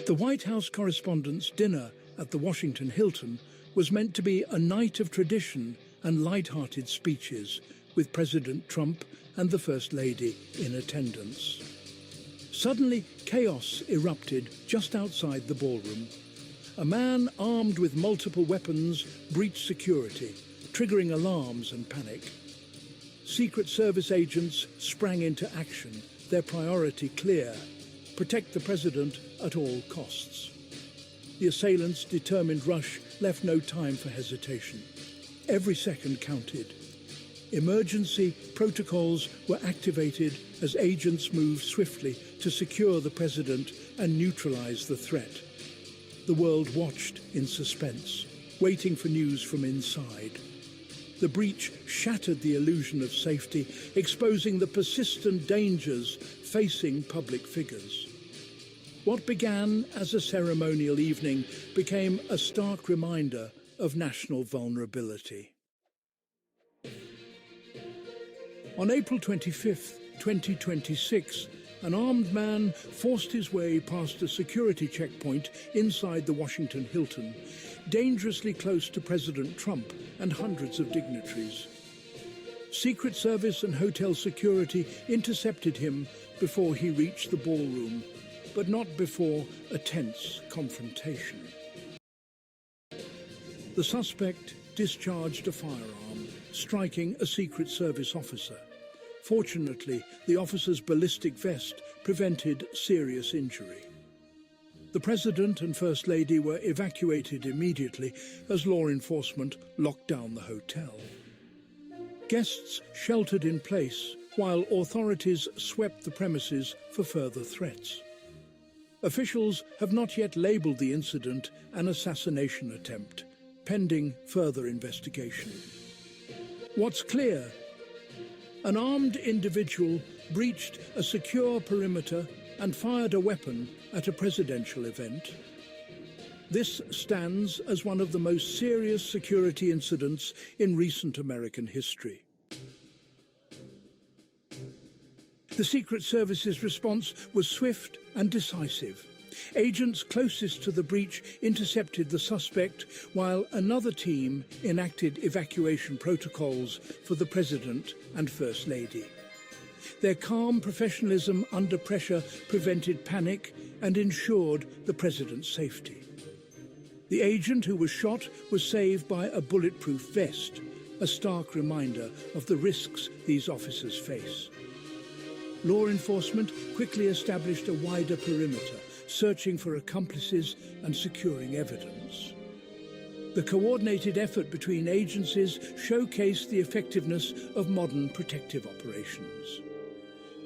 The White House Correspondents' Dinner at the Washington Hilton was meant to be a night of tradition and light-hearted speeches, with President Trump and the First Lady in attendance. Suddenly, chaos erupted just outside the ballroom. A man armed with multiple weapons breached security, triggering alarms and panic. Secret Service agents sprang into action, their priority clear: protect the president at all costs. The assailants' determined rush left no time for hesitation. Every second counted. Emergency protocols were activated as agents moved swiftly to secure the president and neutralize the threat. The world watched in suspense, waiting for news from inside. The breach shattered the illusion of safety, exposing the persistent dangers facing public figures. What began as a ceremonial evening became a stark reminder of national vulnerability. On April 25, 2026, an armed man forced his way past a security checkpoint inside the Washington Hilton, dangerously close to President Trump and hundreds of dignitaries. Secret Service and hotel security intercepted him before he reached the ballroom, but not before a tense confrontation. The suspect discharged a firearm, striking a Secret Service officer. Fortunately, the officer's ballistic vest prevented serious injury. The President and First Lady were evacuated immediately as law enforcement locked down the hotel. Guests sheltered in place while authorities swept the premises for further threats. Officials have not yet labelled the incident an assassination attempt, pending further investigation. What's clear? An armed individual breached a secure perimeter and fired a weapon at a presidential event. This stands as one of the most serious security incidents in recent American history. The Secret Service's response was swift and decisive. Agents closest to the breach intercepted the suspect, while another team enacted evacuation protocols for the President and First Lady. Their calm professionalism under pressure prevented panic and ensured the President's safety. The agent who was shot was saved by a bulletproof vest, a stark reminder of the risks these officers face. Law enforcement quickly established a wider perimeter, searching for accomplices and securing evidence. The coordinated effort between agencies showcased the effectiveness of modern protective operations.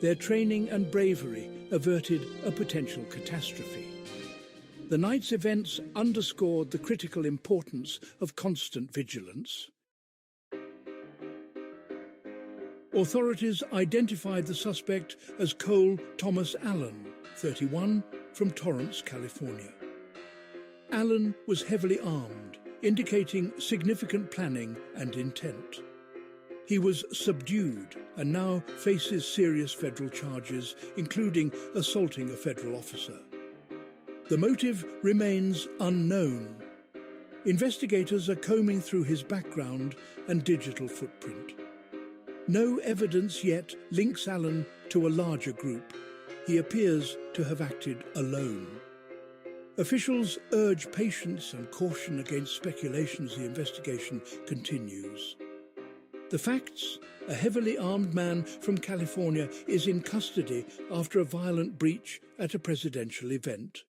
Their training and bravery averted a potential catastrophe. The night's events underscored the critical importance of constant vigilance. Authorities identified the suspect as Cole Thomas Allen, 31, from Torrance, California. Allen was heavily armed, indicating significant planning and intent. He was subdued and now faces serious federal charges, including assaulting a federal officer. The motive remains unknown. Investigators are combing through his background and digital footprint. No evidence yet links Allen to a larger group. He appears to have acted alone. Officials urge patience and caution against speculation as the investigation continues. The facts: a heavily armed man from California is in custody after a violent breach at a presidential event.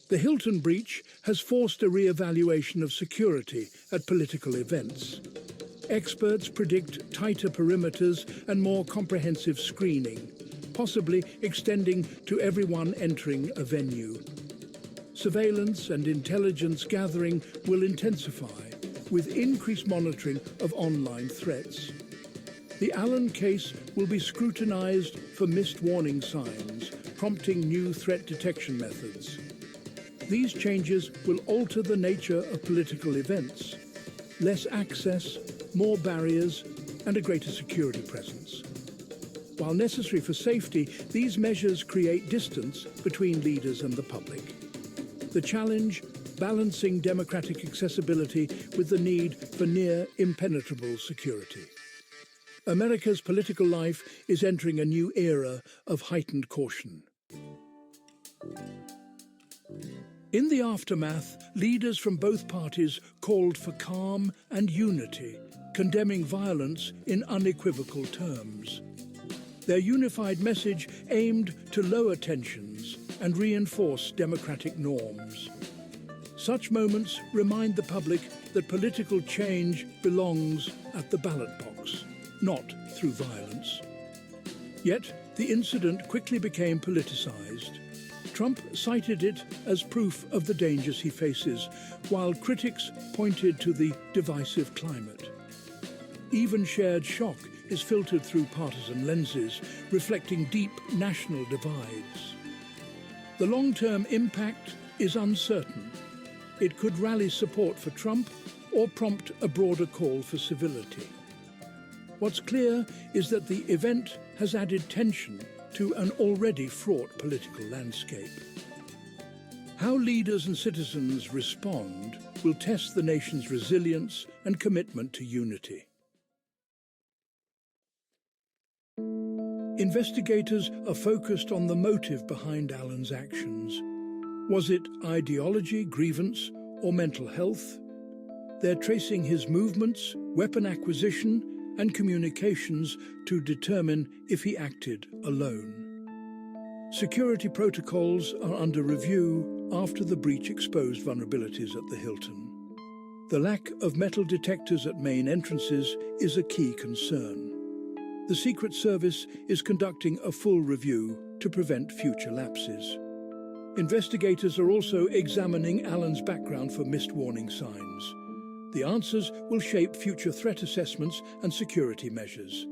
The Hilton breach has forced a re-evaluation of security at political events. Experts predict tighter perimeters and more comprehensive screening, possibly extending to everyone entering a venue. Surveillance and intelligence gathering will intensify, with increased monitoring of online threats. The Allen case will be scrutinized for missed warning signs, prompting new threat detection methods. These changes will alter the nature of political events. Less access, more barriers, and a greater security presence. While necessary for safety, these measures create distance between leaders and the public. The challenge: balancing democratic accessibility with the need for near impenetrable security. America's political life is entering a new era of heightened caution. In the aftermath, leaders from both parties called for calm and unity, condemning violence in unequivocal terms. Their unified message aimed to lower tensions and reinforce democratic norms. Such moments remind the public that political change belongs at the ballot box, not through violence. Yet, the incident quickly became politicized. Trump cited it as proof of the dangers he faces, while critics pointed to the divisive climate. Even shared shock is filtered through partisan lenses, reflecting deep national divides. The long-term impact is uncertain. It could rally support for Trump or prompt a broader call for civility. What's clear is that the event has added tension to an already fraught political landscape. How leaders and citizens respond will test the nation's resilience and commitment to unity. Investigators are focused on the motive behind Allen's actions. Was it ideology, grievance, or mental health? They're tracing his movements, weapon acquisition, and communications to determine if he acted alone. Security protocols are under review after the breach exposed vulnerabilities at the Hilton. The lack of metal detectors at main entrances is a key concern. The Secret Service is conducting a full review to prevent future lapses. Investigators are also examining Allen's background for missed warning signs. The answers will shape future threat assessments and security measures.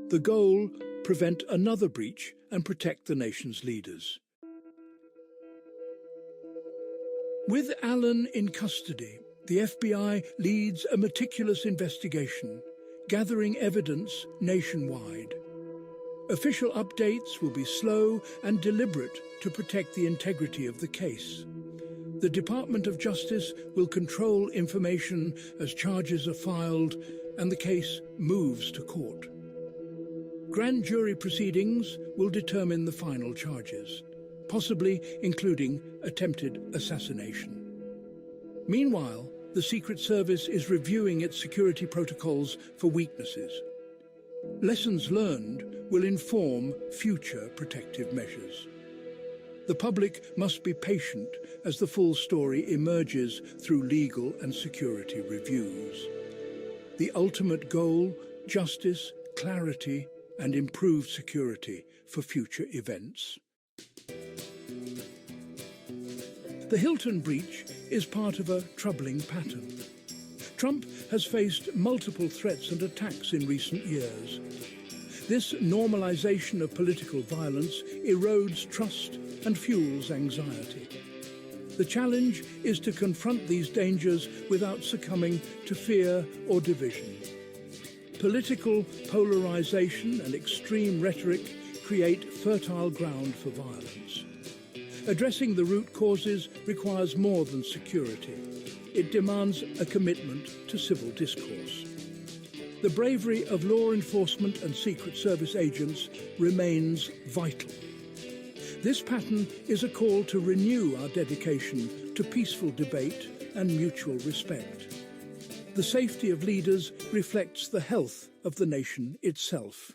The goal: prevent another breach and protect the nation's leaders. With Allen in custody, the FBI leads a meticulous investigation, gathering evidence nationwide. Official updates will be slow and deliberate to protect the integrity of the case. The Department of Justice will control information as charges are filed and the case moves to court. Grand jury proceedings will determine the final charges, possibly including attempted assassination. Meanwhile, the Secret Service is reviewing its security protocols for weaknesses. Lessons learned will inform future protective measures. The public must be patient as the full story emerges through legal and security reviews. The ultimate goal: justice, clarity, and improved security for future events. The Hilton breach is part of a troubling pattern. Trump has faced multiple threats and attacks in recent years. This normalization of political violence erodes trust and fuels anxiety. The challenge is to confront these dangers without succumbing to fear or division. Political polarization and extreme rhetoric create fertile ground for violence. Addressing the root causes requires more than security. It demands a commitment to civil discourse. The bravery of law enforcement and Secret Service agents remains vital. This pattern is a call to renew our dedication to peaceful debate and mutual respect. The safety of leaders reflects the health of the nation itself.